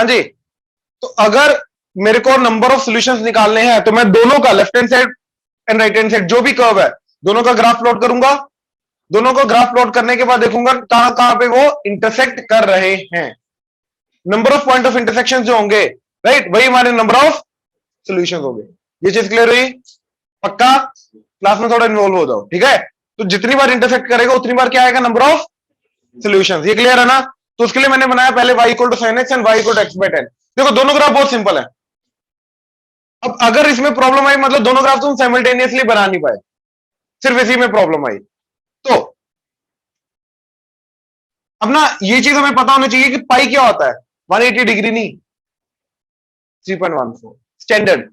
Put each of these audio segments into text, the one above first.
हाँ जी, तो अगर मेरे को नंबर ऑफ सॉल्यूशंस निकालने हैं तो मैं दोनों का left hand side and right hand side जो भी कर्व है दोनों का ग्राफ प्लॉट करूंगा। दोनों को ग्राफ प्लॉट करने के बाद देखूंगा कहां कहां पे वो इंटरसेक्ट कर रहे हैं। Number of point of intersection जो होंगे, राइट, वही हमारे नंबर ऑफ सॉल्यूशंस होंगे। ये चीज क्लियर हुई? पक्का क्लास में थोड़ा इन्वॉल्व हो जाओ, ठीक है? तो जितनी बार इंटरसेक्ट करेगा उतनी बार क्या आएगा? Number of solutions. ये क्लियर है ना? तो उसके लिए मैंने बनाया पहले y equal to sine x and y equal to x by 10। देखो दोनों ग्राफ बहुत सिंपल है। अब अगर इसमें प्रॉब्लम आई मतलब दोनों ग्राफ तुम साइमल्टेनियसली बना नहीं पाए, सिर्फ इसी में प्रॉब्लम आई। तो अब ना ये चीज हमें पता होना चाहिए कि पाई क्या होता है। 180 डिग्री नहीं, 3.14 स्टैंडर्ड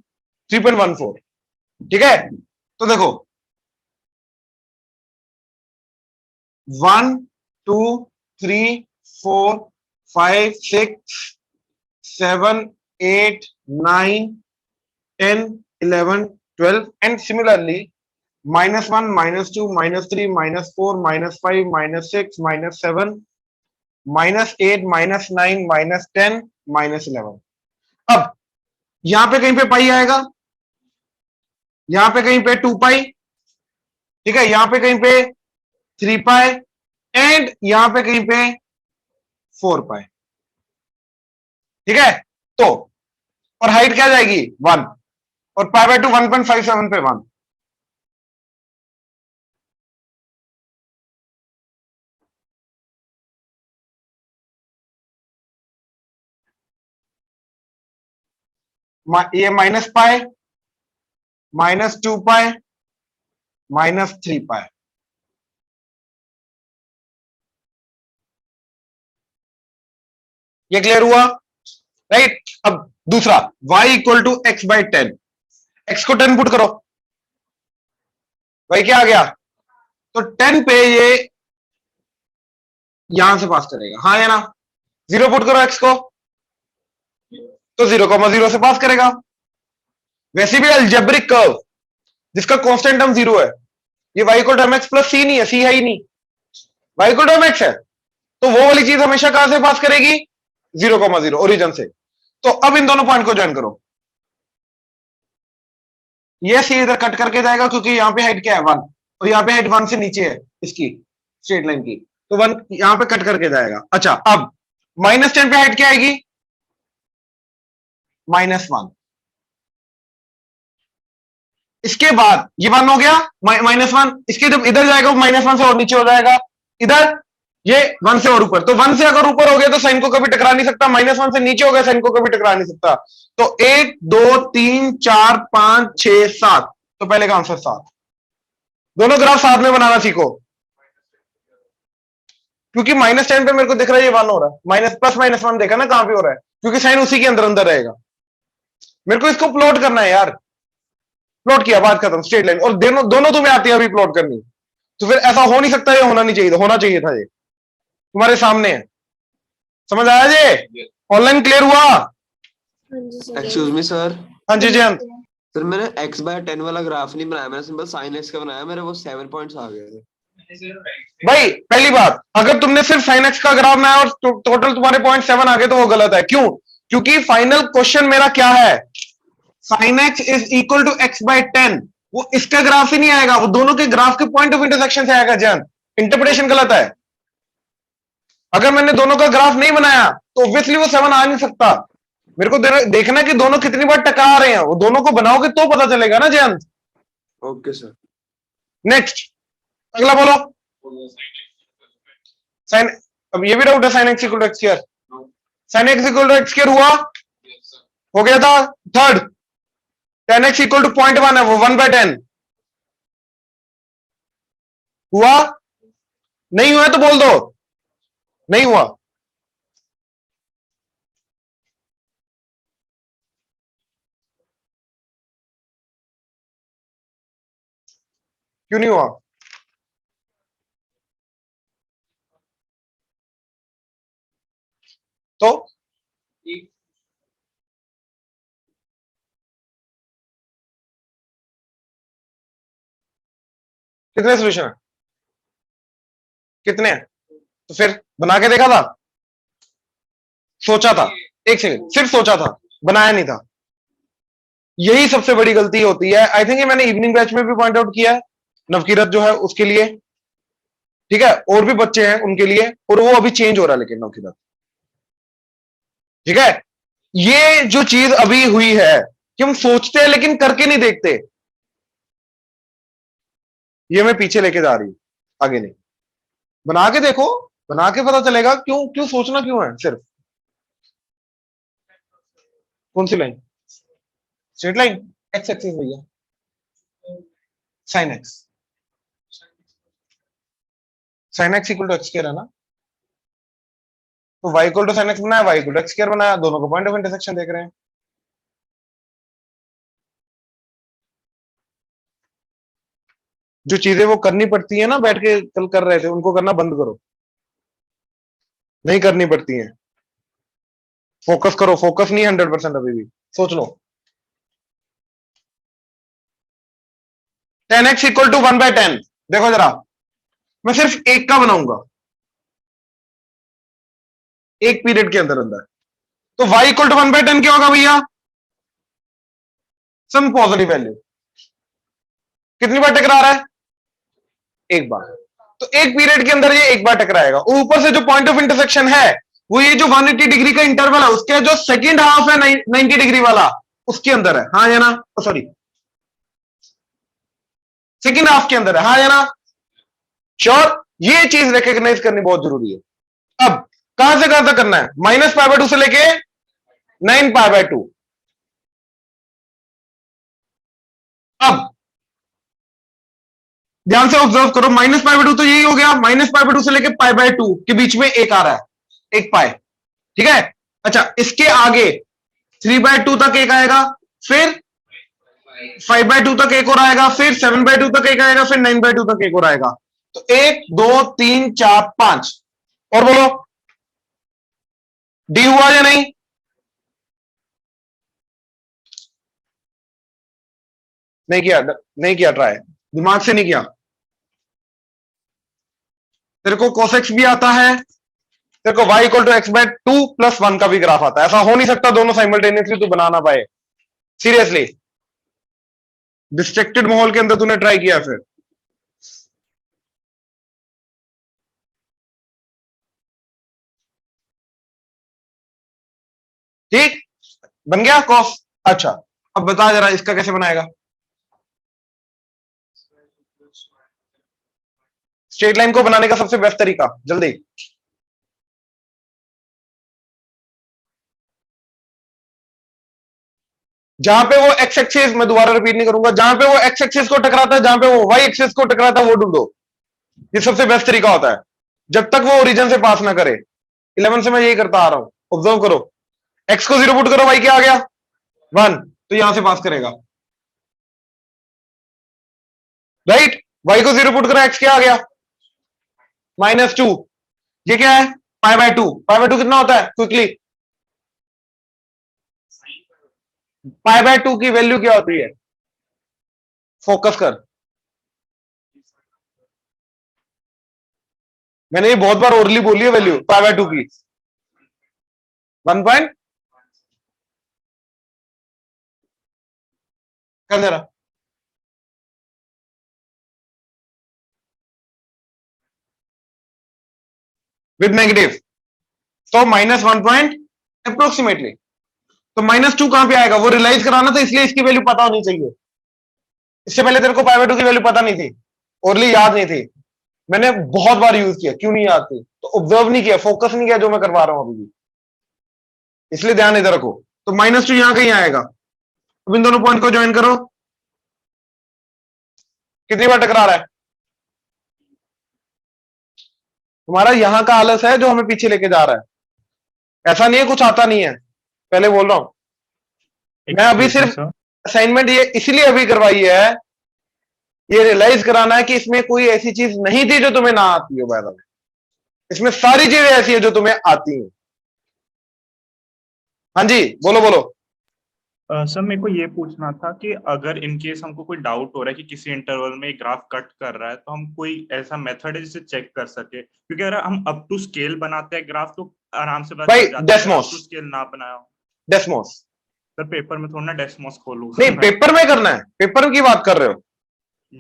3.14, ठीक है? तो देखो 1 2 3 4 5 6 7 8 9 10 11 12 and similarly -1 -2 -3 -4 -5 -6 -7 -8 -9 -10 -11। अब यहां पे कहीं पे पाई आएगा, यहां पे कहीं पे 2 पाई, ठीक है? यहां पे कहीं पे 3 पाई एंड यहां पे कहीं पे 4 पाई, ठीक है? तो और हाइट क्या जाएगी? 1 और पाई बाय 2 1.57 पे 1। ये माइनस पाई, -2 पाई, -3 पाई। ये क्लियर हुआ, राइट? अब दूसरा y equal to x by 10। x को 10 पुट करो, y क्या आ गया? तो 10 पे ये यहां से पास करेगा, हाँ या ना? 0 पुट करो x को तो 0,0 से पास करेगा। वैसे भी अलजेब्रिक कर्व जिसका कांस्टेंट टर्म 0 है, ये y equal to mx plus c नहीं है, c है ही नहीं, y इक्वल टू mx है, तो वो वाली चीज हमेशा कहां से पास करेगी? 0,0 ओरिजिन से। तो अब इन दोनों पॉइंट को ज्वाइन करो, ये सी इधर कट करके जाएगा क्योंकि यहाँ पे हाइट क्या है? 1 और यहाँ पे हाइट 1 से नीचे है इसकी स्ट्रेट लाइन की, तो 1 यहाँ पे कट करके जाएगा। अच्छा अब -10 पे हाइट क्या आएगी? -1। इसके बाद ये 1 हो गया -1, इसके जब इधर जाएगा -1 से और नीचे हो जाएगा, इधर ये 1 से और ऊपर, तो 1 से अगर ऊपर हो गया तो साइन को कभी टकरा नहीं सकता, -1 से नीचे हो गया साइन को कभी टकरा नहीं सकता। तो 1 2 3 4 5 6 7, तो पहले का आंसर 7। दोनों ग्राफ साथ में बनाना सीखो, क्योंकि -10 पे मेरे को दिख रहा है ये 1 हो रहा है, माइनस प्लस -1 देखा ना कहां पे हो रहा है, क्योंकि साइन उसी के अंदर अंदर रहेगा। मेरे को इसको प्लॉट करना है यार, प्लॉट किया, बात खत्म, स्ट्रेट लाइन। और दोनों दोनों तुम्हें आती है अभी प्लॉट करनी, तो फिर ऐसा हो नहीं सकता, ये होना नहीं चाहिए था, होना चाहिए था, ये तुम्हारे सामने है। समझ आया जी? ऑनलाइन क्लियर हुआ? Excuse me sir. हाँ जी जयंत। सर मैंने x बाय 10 वाला ग्राफ नहीं बनाया, मैंने सिंपल sin x का बनाया, मेरे वो 7 पॉइंट्स आ गए थे। भाई पहली बात, अगर तुमने सिर्फ साइन एक्स का ग्राफ बनाया और टोटल तुम्हारे 0.7 आ गए तो वो गलत है। क्यों? क्योंकि फाइनल क्वेश्चन मेरा क्या है? Sine x is equal to x by 10। वो इसका ग्राफ ही नहीं आएगा, वो दोनों के ग्राफ के पॉइंट ऑफ इंटरसेक्शन से आएगा। जयंत इंटरप्रिटेशन गलत है। अगर मैंने दोनों का ग्राफ नहीं बनाया तो ऑब्वियसली वो 7 आ नहीं सकता। मेरे को देखना कि दोनों कितनी बार टकरा रहे हैं, वो दोनों को बनाओगे तो पता चलेगा ना जयंत। Okay sir. नेक्स्ट अगला बोलो। साइन, अब ये भी डाउट है, sine x equal to x square, sine x equal to x square हुआ, हो गया था। Third tan x equal to 0.1 है, वो 1/10 हुआ? नहीं हुआ तो बोल दो नहीं हुआ। क्यों नहीं हुआ? तो कितने सोल्यूशन है? कितने हैं? तो फिर बना के देखा था, सोचा था, एक सेकंड, सिर्फ सोचा था, बनाया नहीं था। यही सबसे बड़ी गलती होती है। आई थिंक ये मैंने इवनिंग बैच में भी पॉइंट आउट किया है, नवकीरत जो है उसके लिए, ठीक है, और भी बच्चे हैं उनके लिए, और वो अभी चेंज हो रहा है लेकिन नवकीरत, ठीक है। ये जो चीज अभी हुई है कि हम सोचते हैं लेकिन करके नहीं देखते, ये मैं पीछे लेके जा रही हूं, आगे नहीं। बना के देखो, बना के पता चलेगा क्यों क्यों सोचना क्यों है सिर्फ। कौन सी line? Straight line, X axis भैया, sine X, sine x equal to x square है ना, तो y equal to sine X बनाया, y equal to x square बनाया, दोनों को पॉइंट ऑफ इंटरसेक्शन देख रहे हैं। जो चीजें वो करनी पड़ती है ना, बैठ के कल कर रहे थे, उनको करना बंद करो, नहीं करनी पड़ती है। फोकस करो, फोकस नहीं 100% अभी भी, सोच लो। 10x इक्वल टू 1/10, देखो जरा, मैं सिर्फ एक का बनाऊंगा एक पीरियड के अंदर अंदर, तो y इक्वल टू 1/10 क्या होगा भैया? Some positive value. कितनी बार टकरा रहा है? एक बार। तो एक पीरियड के अंदर ये एक बार टकराएगा। ऊपर से जो पॉइंट ऑफ इंटरसेक्शन है वो ये जो 180 डिग्री का इंटरवल है उसके जो सेकंड हाफ है 90 डिग्री वाला, उसके अंदर है, हाँ या ना? सॉरी, सेकंड हाफ के अंदर है, हाँ या ना? श्योर, ये चीज रिकॉग्नाइज करनी बहुत जरूरी है। अब कहां से कहां तक करना है? -π/2 से लेके 9π/2। अब ध्यान से ऑब्जर्व करो, -π/2 तो यही हो गया, -π/2 से लेके π/2 के बीच में एक आ रहा है, एक पाए, ठीक है। अच्छा, इसके आगे 3/2 तक एक आएगा, फिर 5/2 तक एक और आएगा, फिर 7/2 तक एक आएगा, फिर 9/2 तक एक और आएगा। तो 1 2 3 4 5, और बोलो डी हुआ या नहीं? नहीं किया, नहीं किया ट्राई, दिमाग से नहीं किया। तेरे को कोसेक्स भी आता है, तेरे को y इक्वल टू x/2 + 1 का भी ग्राफ आता है। ऐसा हो नहीं सकता दोनों साइमल्टेनियसली तू बना ना पाए, सीरियसली। डिस्ट्रैक्टेड माहौल के अंदर तूने ट्राई किया फिर? ठीक, बन गया कॉस। अच्छा, अब बता जरा इसका कैसे बनाएगा? स्ट्रेट लाइन को बनाने का सबसे बेस्ट तरीका, जल्दी। जहां पे वो एक्स एक्सिस, मैं दोबारा रिपीट नहीं करूंगा, जहां पे वो एक्स एक्सिस को टकराता है, जहां पे वो वाई एक्सिस को टकराता है, वो ढूंढो। ये सबसे बेस्ट तरीका होता है, जब तक वो ओरिजिन से पास ना करे। 11 से मैं यही करता आ रहा हूं, ऑब्जर्व करो। एक्स को 0 पुट करो, वाई क्या आ गया? 1, तो यहां से पास करेगा, राइट। वाई को 0 पुट करो, एक्स क्या आ गया? -2। ये क्या है? π/2। π/2 कितना होता है क्विकली? π/2 की वैल्यू क्या होती है? फोकस कर, मैंने ये बहुत बार ओरली बोली है वैल्यू π/2 की। 1 पॉइंट कर दे रहा, विद नेगेटिव, तो -1 पॉइंट अप्रोक्सीमेटली। तो -2 कहां पे आएगा? वो रियलाइज कराना था, इसलिए इसकी वैल्यू पता होनी चाहिए। इससे पहले तेरे को π/2 की वैल्यू पता नहीं थी, ओरली याद नहीं थी, मैंने बहुत बार यूज किया, क्यों नहीं याद थी? तो ऑब्जर्व नहीं किया, फोकस नहीं किया जो मैं करवा रहा हूं अभी भी, इसलिए ध्यान इधर रखो। तो -2 यहां कहीं आएगा। अब इन दोनों पॉइंट को ज्वाइन करो, कितनी बार टकरा रहा है? तुम्हारा यहां का आलस है जो हमें पीछे लेके जा रहा है, ऐसा नहीं है कुछ आता नहीं है, पहले बोल रहा हूं मैं। अभी सिर्फ असाइनमेंट ये इसलिए अभी करवाई है, ये रियलाइज कराना है कि इसमें कोई ऐसी चीज नहीं थी जो तुम्हें ना आती हो। बाय द वे, इसमें सारी चीजें ऐसी है जो तुम्हें आती हैं। हाँ जी, बोलो बोलो। सर मेरे को ये पूछना था कि अगर इन केस हमको कोई डाउट हो रहा है कि किसी इंटरवल में ग्राफ कट कर रहा है, तो हम कोई ऐसा मेथड है जिससे चेक कर सके, क्योंकि अगर हम अप टू स्केल बनाते हैं ग्राफ तो आराम से पता भाई चल जाता है। अगर डेस्मोस, अप टू स्केल ना बनाया हो डेस्मोस सर, पेपर में थोड़ा ना डेस्मोस खोलूंगा नहीं, मैं। पेपर में करना है, पेपर की बात कर रहे हो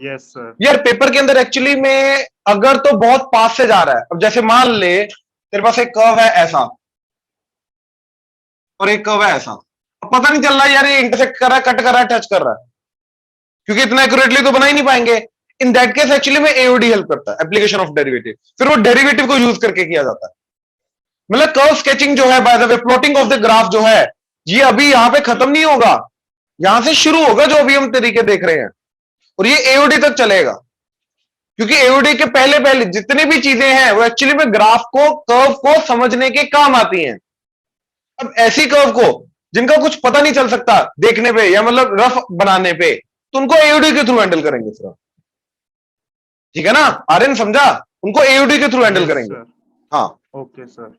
यस सर। यार। पेपर के अंदर एक्चुअली में अगर तो बहुत पास से जा रहा है, अब जैसे मान ले तेरे पास एक कर्व है ऐसा और एक कर्व है ऐसा, अब पता नहीं चल रहा यार ये इंटरसेक्ट कर रहा है, कट कर रहा है, टच कर रहा है, क्योंकि इतना एक्यूरेटली तो बना ही नहीं पाएंगे। इन दैट केस एक्चुअली में एओडी हेल्प करता है, एप्लीकेशन ऑफ डेरिवेटिव। फिर वो डेरिवेटिव को यूज करके किया जाता है। मतलब कर्व स्केचिंग जो है, by the way plotting of the graph जो है, ये अभी यहां पे खत्म नहीं होगा, यहां से शुरू होगा जो अभी हम तरीके देख रहे हैं, और ये एओडी तक चलेगा। क्योंकि एओडी के पहले पहले जितनी भी चीजें हैं वो एक्चुअली में ग्राफ को, कर्व को समझने के काम आती हैं। अब ऐसी कर्व को जिनका कुछ पता नहीं चल सकता देखने पे या मतलब रफ बनाने पे, तो उनको एओडी के थ्रू हैंडल करेंगे सर। ठीक है ना, आर्यन समझा? उनको एओडी के थ्रू हैंडल करेंगे। सर हाँ ओके सर।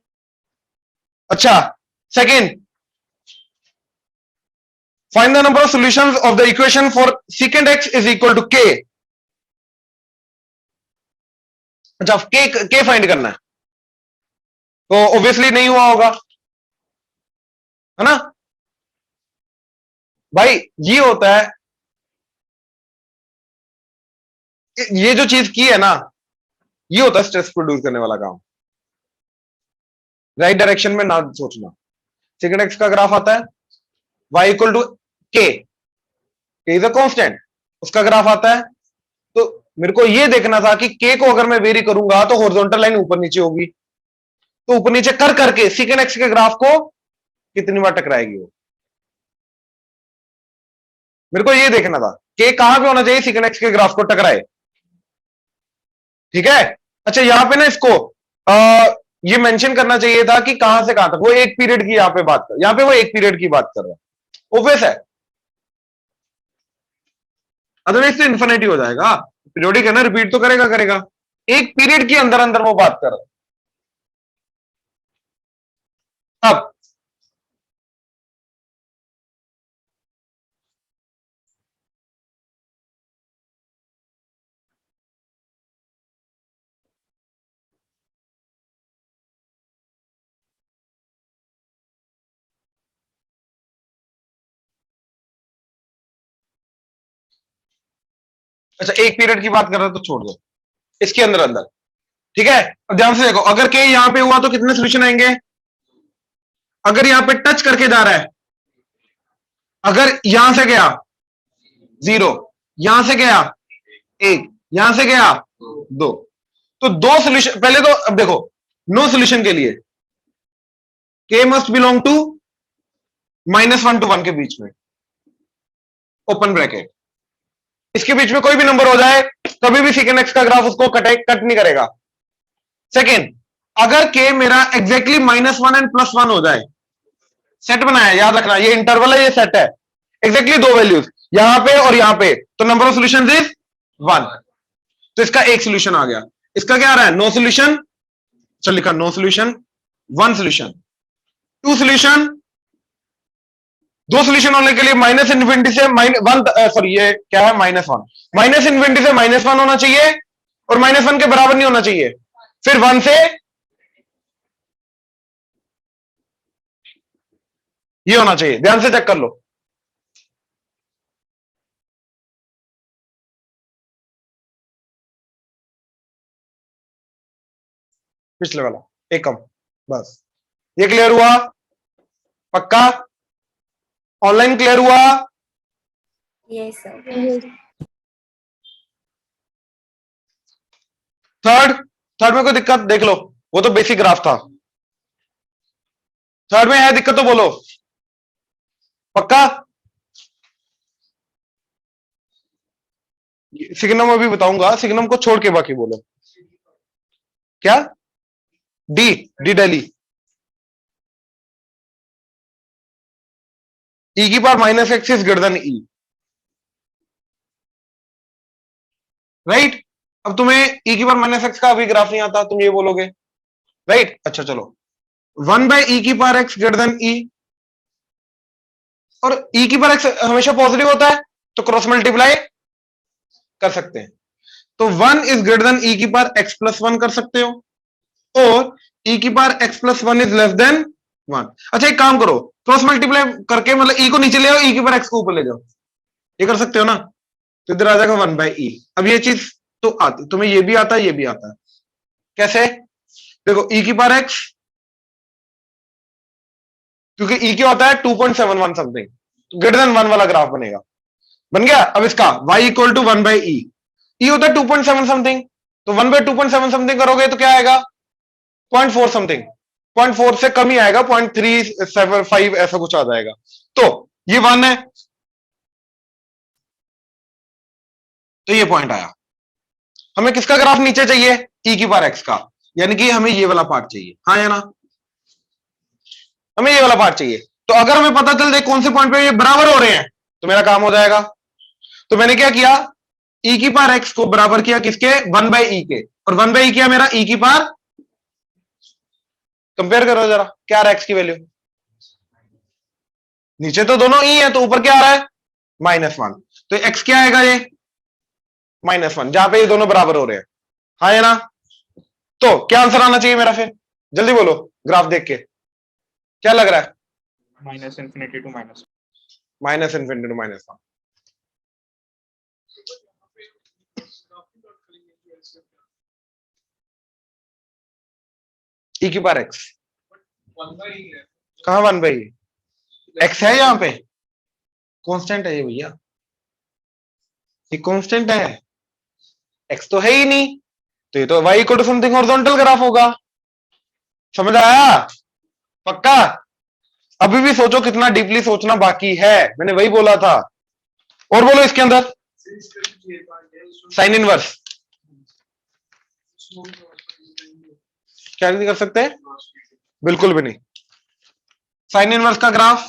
अच्छा, second, find the number of solutions of the equation for secant x is equal to k। अच्छा, के फाइंड करना है, तो ऑब्वियसली नहीं हुआ होगा, है ना भाई? ये होता है, ये जो चीज की है ना, ये होता है स्ट्रेस प्रोड्यूस करने वाला काम। राइट डायरेक्शन में ना सोचना। सेकंड एक्स का ग्राफ आता है y इक्वल टू के इज अ कांस्टेंट, उसका ग्राफ आता है। तो मेरे को ये देखना था कि k को अगर मैं वेरी करूंगा तो हॉरिजॉन्टल लाइन ऊपर नीचे होगी, तो ऊपर नीचे कर करके सेकंड एक्स के ग्राफ को कितनी बार टकराएगी वो, मेरे को ये देखना था k कहां पे होना चाहिए सेकंड एक्स के ग्राफ को टकराए। ठीक है, अच्छा यहां पे ना इसको ये मेंशन करना चाहिए था कि कहां से कहां तक। वो एक पीरियड की यहां पे बात कर, यहां पे वो एक पीरियड की बात कर रहा है, ओबियस है, अदरवाइज तो इन्फिनिटी हो जाएगा। पीरियोडिक है ना, रिपीट तो करेगा करेगा। एक पीरियड के अंदर अंदर वो बात कर रहा है। अब अच्छा, एक पीरियड की बात कर रहा है तो छोड़ दो, इसके अंदर अंदर। ठीक है, अब ध्यान से देखो, अगर के यहां पे हुआ तो कितने सोल्यूशन आएंगे? अगर यहां पे टच करके जा रहा है, अगर यहां से गया 0, यहां से गया 1, यहां से गया 2, तो 2 सोल्यूशन। पहले तो अब देखो, नो सोल्यूशन के लिए के मस्ट बिलोंग टू -1 to 1 के बीच में, ओपन ब्रैकेट। इसके बीच में कोई भी नंबर हो जाए कभी भी सेकंड एक्स का ग्राफ उसको कट नहीं करेगा। सेकेंड, अगर के मेरा एग्जैक्टली -1 एंड +1 हो जाए, सेट बनाया, याद रखना ये इंटरवल है, ये सेट है, एग्जैक्टली 2 वैल्यूज यहां पे और यहां पे, तो नंबर ऑफ सॉल्यूशंस इज 1। तो इसका एक सॉल्यूशन आ गया। इसका क्या आ रहा है? No solution. चल लिखा no solution, 1 solution, 2 solution. 2 solution होने के लिए माइनस इन्फिनिटी से -1, सॉरी ये क्या है, -1, माइनस इन्फिनिटी से -1 होना चाहिए और -1 के बराबर नहीं होना चाहिए। फिर 1 से ये होना चाहिए, ध्यान से चेक कर लो। पिछले वाला एक कम, बस। ये क्लियर हुआ? पक्का? ऑनलाइन क्लियर हुआ? Yes sir. थर्ड, थर्ड में कोई दिक्कत देख लो, वो तो बेसिक ग्राफ था। थर्ड में है दिक्कत तो बोलो। पक्का? सिग्नम अभी बताऊंगा, सिग्नम को छोड़ के बाकी बोलो। क्या? डी, डी डेली, ई की power -x is greater than E, right? अब तुम्हें ई की पावर -x का अभी ग्राफ नहीं आता, तुम ये बोलोगे, राइट? अच्छा चलो, 1 by e की पावर x ग्रेटर देन ई, और e की पावर x हमेशा पॉजिटिव होता है, तो क्रॉस मल्टीप्लाई कर सकते हैं। तो 1 इज ग्रेटर देन e की पावर x प्लस 1 कर सकते हो, और e की power x plus 1 is less than 1। अच्छा एक काम करो, क्रॉस मल्टीप्लाई करके मतलब e को नीचे ले आओ, e की पावर x को ऊपर ले जाओ, ये कर सकते हो ना, तो इधर आ जाएगा 1 बाई ई। अब ये चीज तो आती, तुम्हें ये भी आता है, ये भी आता है। कैसे? देखो e की पावर x, क्योंकि e क्या होता है 2.71 समथिंग, ग्रेटर देन 1 वाला ग्राफ बनेगा, बन गया। अब इसका y equal to 1 by E, ई होता है 2.7 समथिंग, तो 1 बाई 2.7 समथिंग करोगे तो क्या आएगा 0.4 समथिंग, 0.4 से कम ही आएगा, 0.375 ऐसा कुछ आ जाएगा। तो ये 1 है, तो ये पॉइंट आया। हमें किसका ग्राफ नीचे चाहिए? e की पावर x का, यानी कि हमें ये वाला पार्ट चाहिए, हाँ या ना, हमें ये वाला पार्ट चाहिए। तो अगर हमें पता चल जाए कौन से पॉइंट पे ये बराबर हो रहे हैं, तो मेरा काम हो जाएगा। तो मैंने क्या किया, e की पावर x को बराबर किया किसके, 1 बाई ई के, और 1 बाई ई किया मेरा e की पावर, कंपेयर करो जरा क्या आ रहा है x की वैल्यू, नीचे तो दोनों e है, तो ऊपर क्या आ रहा है -1, तो x क्या आएगा ये -1, जहां पे ये दोनों बराबर हो रहे हैं, हाँ या ना। तो क्या आंसर आना चाहिए मेरा, फिर जल्दी बोलो, ग्राफ देख के क्या लग रहा है? Minus infinity to minus -∞ to -1। e की पावर x, कहां 1 बाई x है, यहां पे कांस्टेंट है ये भैया, ये कांस्टेंट है, x तो है ही नहीं, तो ये तो y equal to something horizontal graph होगा। समझ आया? पक्का? अभी भी सोचो, कितना डीपली सोचना बाकी है, मैंने वही बोला था। और बोलो इसके अंदर साइन इनवर्स क्या नहीं कर सकते, बिल्कुल भी नहीं। साइन इनवर्स का ग्राफ,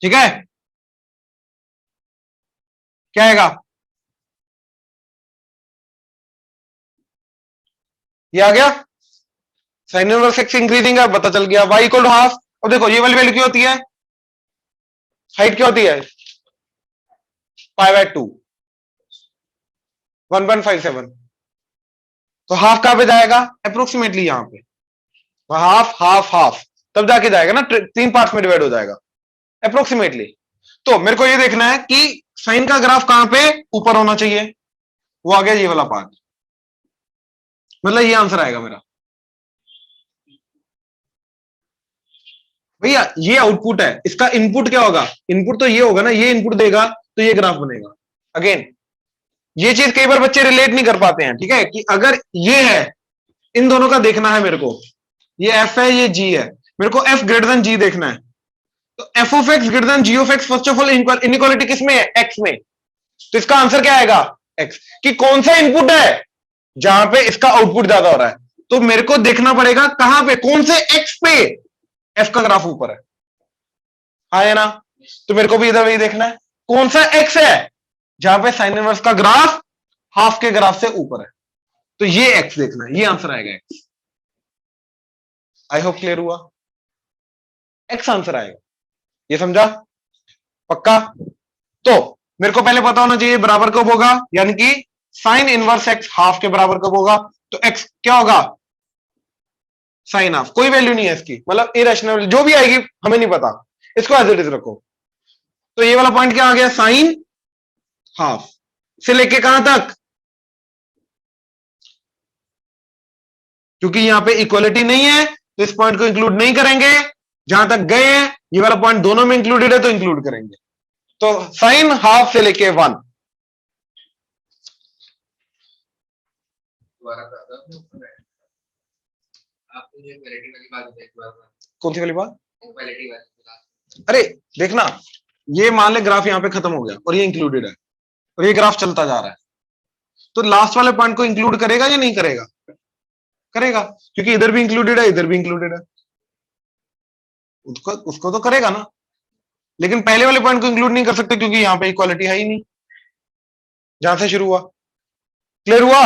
ठीक है, क्या आएगा, ये आ गया, साइन इनवर्स एक्स इंक्रीजिंग है, पता चल गया, y इक्वल टू हाफ। अब देखो ये वाली वैल्यू क्या होती है, हाइट क्या होती है, π/2, 1.57, तो हाफ कहां पे जाएगा, अप्रोक्सीमेटली यहां पे, हाफ हाफ हाफ, तब जाके जाएगा ना, 3 पार्ट्स में डिवाइड हो जाएगा अप्रोक्सीमेटली। तो मेरे को ये देखना है कि साइन का ग्राफ कहां पे ऊपर होना चाहिए, वो आ गया ये वाला पार्ट, मतलब ये आंसर आएगा मेरा। भैया ये आउटपुट है, इसका इनपुट क्या होगा, इनपुट तो ये होगा ना, ये इनपुट देगा तो ये ग्राफ बनेगा। अगेन ये चीज कई बार बच्चे रिलेट नहीं कर पाते हैं, ठीक है, कि अगर ये है, इन दोनों का देखना है मेरे को, ये f है ये g है, मेरे को f ग्रेटर देन g देखना है, तो f of x greater than g of x, first of all inequality किसमें है, x में, तो इसका आंसर क्या आएगा x, कि कौन सा इनपुट है जहां पे इसका आउटपुट ज्यादा हो रहा है, तो मेरे को देखना पड़ेगा कहां पे, कौन से x पे f का ग्राफ ऊपर है, हाँ है ना, तो मेरे को भी इधर वही देखना है, कौन सा x है जहां पे साइन इनवर्स का ग्राफ हाफ के ग्राफ से ऊपर है, तो ये x देखना है, ये आंसर आएगा x। आई होप क्लियर हुआ, x आंसर आएगा, ये समझा, पक्का। तो मेरे को पहले पता होना चाहिए बराबर कब होगा, यानी कि साइन इनवर्स x हाफ के बराबर कब होगा, तो x क्या होगा, साइन हाफ, कोई वैल्यू नहीं है इसकी, मतलब इरेशनल जो भी आएगी हमें नहीं पता, इसको एज इट इज रखो। तो ये वाला पॉइंट क्या आ गया, साइन हाफ से लेके कहां तक, क्योंकि यहां पे इक्वलिटी नहीं है तो इस पॉइंट को इंक्लूड नहीं करेंगे, जहां तक गए हैं ये वाला पॉइंट दोनों में इंक्लूडेड है तो इंक्लूड करेंगे। तो साइन हाफ से लेके 1, कौन सी वाली बात, अरे देखना, ये मान ले ग्राफ यहां पे खत्म हो गया और ये इंक्लूडेड है और ये ग्राफ चलता जा रहा है, तो लास्ट वाले पॉइंट को इंक्लूड करेगा या नहीं करेगा, करेगा, क्योंकि इधर भी इंक्लूडेड है इधर भी इंक्लूडेड है, उसको तो करेगा ना, लेकिन पहले वाले पॉइंट को इंक्लूड नहीं कर सकते क्योंकि यहां पे इक्वालिटी है ही नहीं जहां से शुरू हुआ। क्लियर हुआ,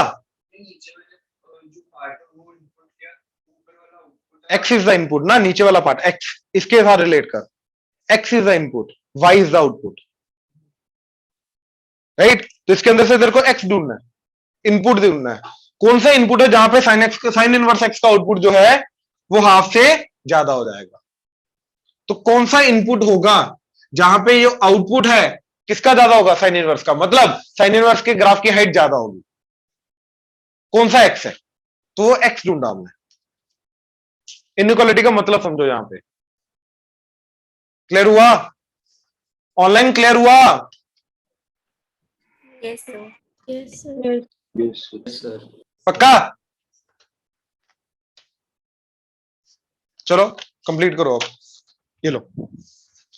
एक्स इज द इनपुट ना, नीचे वाला पार्ट एक्स, इसके साथ रिलेट कर, x is the input, y is the output, right. तो इसके अंदर से तेरे को एक्स ढूंढना है, इनपुट ढूंढना है। कौन सा इनपुट है जहां पे साइन इनवर्स एक्स का आउटपुट जो है वो हाफ से ज्यादा हो जाएगा। तो कौन सा इनपुट होगा जहां पे ये आउटपुट है किसका ज्यादा होगा, साइन इनवर्स का, मतलब साइन इनवर्स के ग्राफ की हाइट ज्यादा होगी। कौन सा एक्स है, तो वो एक्स ढूंढा हमने। इनइक्वालिटी का मतलब समझो यहां पे। क्लियर हुआ? ऑनलाइन क्लियर हुआ? Yes, sir. Yes, sir. Yes, sir. पक्का? चलो कंप्लीट करो अब, ये लो।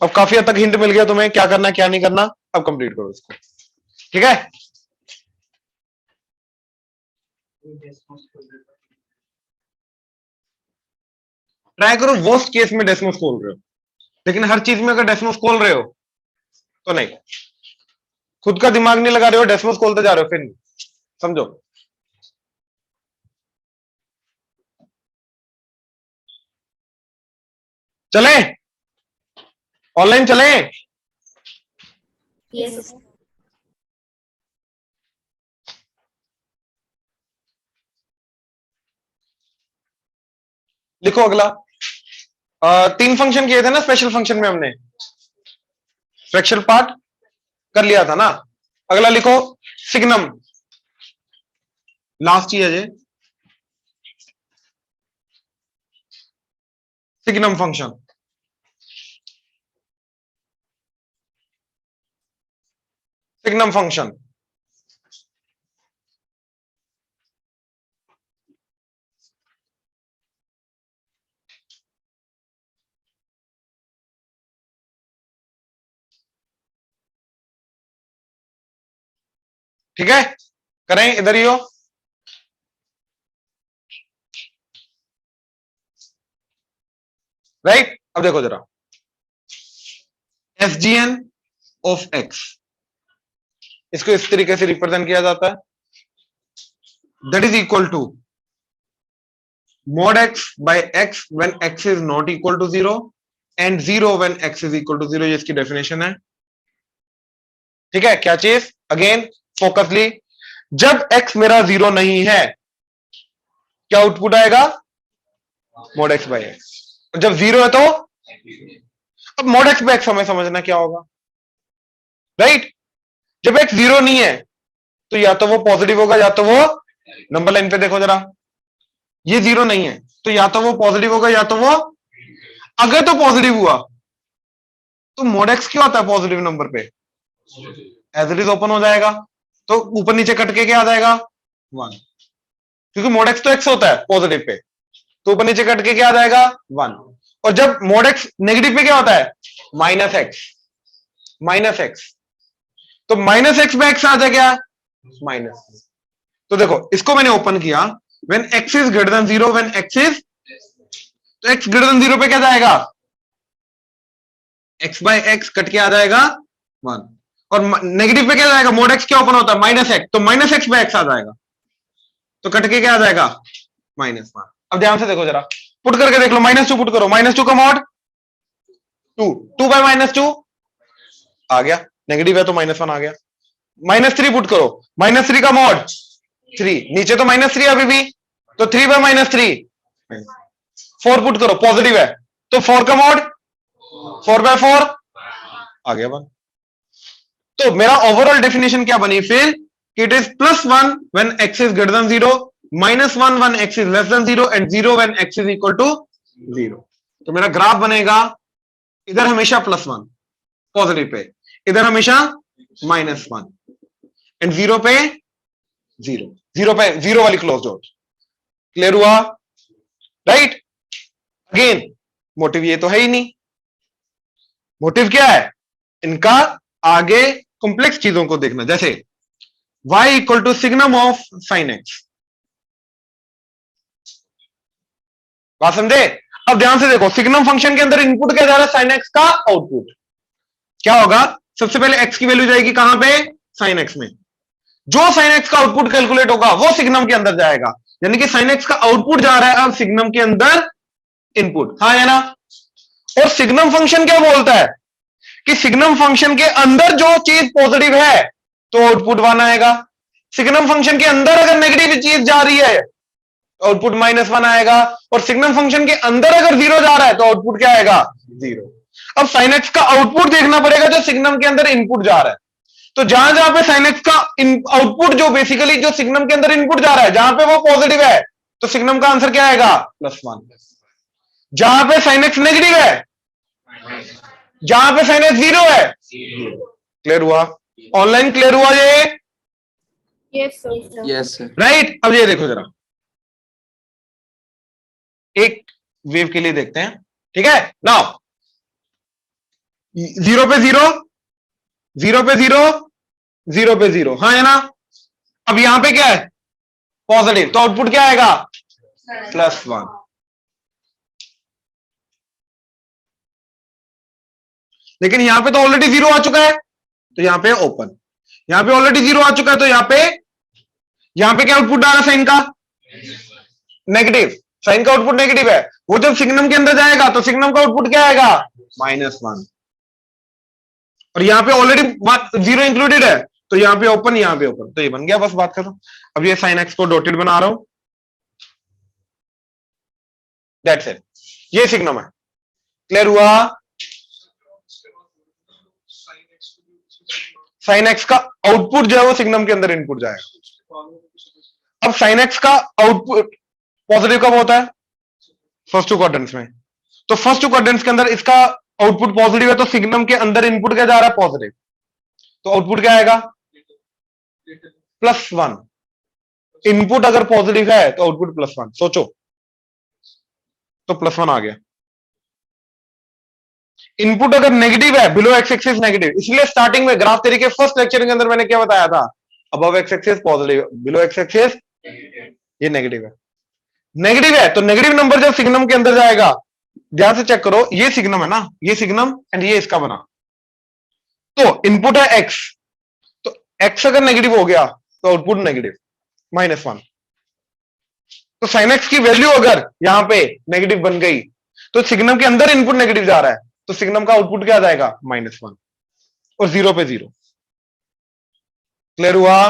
अब काफी हद तक हिंट मिल गया तुम्हें क्या करना है क्या नहीं करना। अब कंप्लीट करो इसको, ठीक है। ट्राई करो वर्स्ट केस में डेसिमल्स खोल रहे हो, लेकिन हर चीज में अगर डेसिमल्स खोल रहे हो तो नहीं, खुद का दिमाग नहीं लगा रहे हो, डेसिमल्स खोलते जा रहे हो, फिर नहीं। समझो। चले ऑनलाइन चले? Yes, sir. लिखो अगला। 3 फंक्शन किए थे ना स्पेशल फंक्शन में, हमने फ्रैक्शनल पार्ट कर लिया था ना। अगला लिखो सिग्नम, लास्ट चीज है सिग्नम फंक्शन। सिग्नम फंक्शन ठीक है, करें इधर ही हो। राइट, अब देखो जरा, एसजीएन ऑफ एक्स, इसको इस तरीके से रिप्रेजेंट किया जाता है, that is equal to mod x by x when x is not equal to 0 and 0 when x is equal to 0। ये इसकी डेफिनेशन है, ठीक है। क्या चीज, अगेन फोकसली, जब x मेरा 0 नहीं है क्या आउटपुट आएगा, mod x by x। जब 0 है तो अब mod x by x हमें समझना क्या होगा, राइट। जब x 0 नहीं है तो या तो वो पॉजिटिव होगा या तो वो, नंबर लाइन पे देखो जरा, ये 0 नहीं है तो या तो वो पॉजिटिव होगा या तो वो, अगर तो पॉजिटिव हुआ तो mod x क्या होता है पॉजिटिव नंबर पे, एज इट इज ओपन हो जाएगा, तो ऊपर नीचे कट के क्या आ जाएगा 1, क्योंकि mod x तो x होता है पॉजिटिव पे, तो ऊपर नीचे कट के क्या आ जाएगा 1। और जब mod x नेगेटिव पे क्या होता है माइनस एक्स, तो माइनस एक्स पे एक्स आ जाएगा माइनस। तो देखो इसको मैंने ओपन किया, when x is greater than 0, when x is, तो x greater than 0 पे क्या जाएगा, x by x कट के आ जाएगा 1, और नेगेटिव पे क्या जाएगा, mod x क्या ओपन होता है माइनस एक्स, तो माइनस एक्स by x आ जाएगा, तो कट के क्या आ जाएगा -1। अब ध्यान से देखो जरा, पुट करके देख लो, -2 पुट करो, -2 का mod 2 by -2 आ गया, नेगेटिव है तो -1 आ गया। -3 पुट करो, -3 का mod 3, नीचे तो -3 अभी भी, तो 3 by -3। 4 पुट करो, पॉजिटिव है तो 4 का mod 4 by 4 आ गया 1। तो मेरा ओवरऑल डेफिनेशन क्या बनी फिर, it is +1 when x is greater than 0, -1 when x is less than 0 and 0 when x is equal to 0। तो मेरा ग्राफ बनेगा इधर हमेशा +1 पॉजिटिव पे, इधर हमेशा -1 एंड 0 पे 0 पे 0 वाली क्लोज डॉट। क्लियर हुआ, राइट। अगेन मोटिव ये तो है ही नहीं, मोटिव क्या है इनका, आगे कॉम्प्लेक्स चीजों को देखना, जैसे y equal to signum of sine x. बात समझे? अब ध्यान से देखो, सिग्नम फंक्शन के अंदर इनपुट क्या जा रहा है, साइन एक्स का आउटपुट क्या होगा, सबसे पहले x की वैल्यू जाएगी कहां पे, साइन एक्स में, जो साइन एक्स का आउटपुट कैलकुलेट होगा वो सिग्नम के अंदर जाएगा, यानी कि साइन एक्स का आउटपुट जा रहा है अब सिग्नम के अंदर इनपुट, हाँ है ना। और सिग्नम फंक्शन क्या बोलता है कि सिग्नम फंक्शन के अंदर जो चीज पॉजिटिव है तो आउटपुट 1 आएगा, सिग्नम फंक्शन के अंदर अगर नेगेटिव चीज जा रही है तो आउटपुट -1 आएगा, और सिग्नम फंक्शन के अंदर अगर 0 जा रहा है तो आउटपुट क्या आएगा, 0। अब sin x का आउटपुट देखना पड़ेगा जो सिग्नम के अंदर इनपुट जा रहा है। तो जहां जहां पे sin x का आउटपुट जो बेसिकली जो सिग्नम के अंदर इनपुट जा रहा है जहां पे वो पॉजिटिव है तो सिग्नम का आंसर क्या आएगा, +1। जहां पे sin x नेगेटिव है, जहां पे sin x 0 है, क्लियर हुआ, ऑनलाइन क्लियर हुआ ये, Yes, sir. Yes sir. Right. अब ये देखो जरा, एक वेव के लिए देखते हैं, ठीक है। नाउ 0 पे 0, 0 पे 0, 0 पे 0, हाँ है ना। अब यहां पे क्या है, पॉजिटिव, तो आउटपुट क्या आएगा, +1। लेकिन यहां पे तो ऑलरेडी 0 आ चुका है तो यहां पे ओपन, यहां पे ऑलरेडी 0 आ चुका है तो यहां पे क्या आउटपुट आ रहा है साइन का, नेगेटिव। साइन का आउटपुट नेगेटिव है, वो जब सिग्नम के अंदर जाएगा तो सिग्नम का आउटपुट क्या आएगा, -1। और यहां पे ऑलरेडी 0 इंक्लूडेड है तो यहां पे ओपन, यहां पे ओपन, तो ये बन गया, बस बात खत्म। अब ये sin x को डॉटेड बना रहा हूं, दैट्स इट, ये सिग्नम है, क्लियर हुआ। sin x का आउटपुट जो है वो सिग्नम के अंदर इनपुट जाएगा। अब sin x का आउटपुट पॉजिटिव कब होता है, फर्स्ट टू क्वाड्रेंट्स में, तो फर्स्ट टू क्वाड्रेंट्स के अंदर इसका आउटपुट पॉजिटिव है तो सिग्नम के अंदर इनपुट क्या जा रहा है, पॉजिटिव, तो आउटपुट क्या आएगा, +1। इनपुट अगर पॉजिटिव है तो आउटपुट +1, सोचो, तो +1 आ गया। इनपुट अगर नेगेटिव है, बिलो एक्स एक्सिस नेगेटिव, इसलिए स्टार्टिंग में ग्राफ थ्योरी के फर्स्ट लेक्चर के अंदर मैंने क्या बताया था, above x axis positive, below x axis ये नेगेटिव है। नेगेटिव है तो नेगेटिव नंबर जब सिग्नम के अंदर जाएगा, ध्यान से चेक करो, ये सिग्नम है ना, ये सिग्नम एंड ये इसका बना, तो इनपुट है x, तो x अगर नेगेटिव हो गया तो आउटपुट नेगेटिव, -1। तो sin x की वैल्यू अगर यहां पे नेगेटिव बन गई तो सिग्नम के अंदर इनपुट नेगेटिव जा रहा है तो सिग्नम का आउटपुट क्या आ जाएगा, -1 और 0 पे 0, क्लियर हुआ,